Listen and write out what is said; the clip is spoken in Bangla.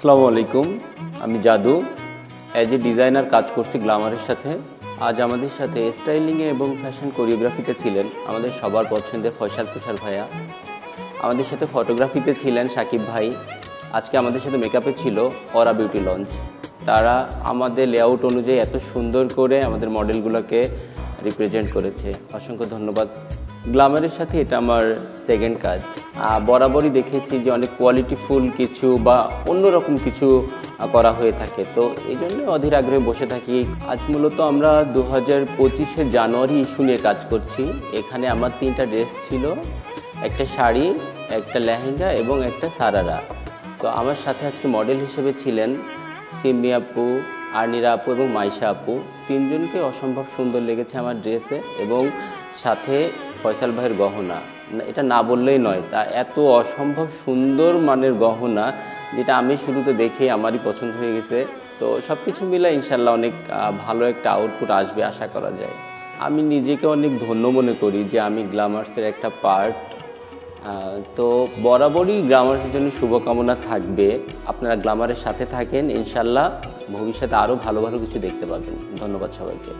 আসসালামু আলাইকুম, আমি জাদু অ্যাজ এ ডিজাইনার কাজ করছি গ্ল্যামারের সাথে। আজ আমাদের সাথে স্টাইলিংয়ে এবং ফ্যাশন কোরিওগ্রাফিতে ছিলেন আমাদের সবার পছন্দের ফয়সাল তুষার ভাইয়া। আমাদের সাথে ফটোগ্রাফিতে ছিলেন সাকিব ভাই। আজকে আমাদের সাথে মেকআপে ছিল অরা বিউটি লঞ্চ। তারা আমাদের লেআউট অনুযায়ী এত সুন্দর করে আমাদের মডেলগুলোকে রিপ্রেজেন্ট করেছে, অসংখ্য ধন্যবাদ। গ্ল্যামারের সাথে এটা আমার সেকেন্ড কাজ। বরাবরই দেখেছি যে অনেক কোয়ালিটিফুল কিছু বা অন্যরকম কিছু করা হয়ে থাকে, তো এই জন্য অধীর আগ্রহে বসে থাকি। আজ মূলত আমরা 2025 জানুয়ারি ইস্যু নিয়ে কাজ করছি। এখানে আমার 3টা ড্রেস ছিল, একটা শাড়ি, একটা লেহেঙ্গা এবং একটা সারারা। তো আমার সাথে আজকে মডেল হিসেবে ছিলেন সিমি আপু, আর্নিরা আপু এবং মাইশা আপু। তিনজনকে অসম্ভব সুন্দর লেগেছে আমার ড্রেসে, এবং সাথে ফয়সাল ভাইয়ের গহনা, এটা না বললেই নয়, তা এত অসম্ভব সুন্দর মানের গহনা যেটা আমি শুরুতে দেখে আমারই পছন্দ হয়ে গেছে। তো সব কিছু মিলে ইনশাল্লাহ অনেক ভালো একটা আউটপুট আসবে আশা করা যায়। আমি নিজেকে অনেক ধন্য মনে করি যে আমি গ্ল্যামার্সের একটা পার্ট। তো বরাবরই গ্ল্যামার্সের জন্য শুভকামনা থাকবে। আপনারা গ্ল্যামারের সাথে থাকেন, ইনশাল্লাহ ভবিষ্যতে আরও ভালো ভালো কিছু দেখতে পাবেন। ধন্যবাদ সবাইকে।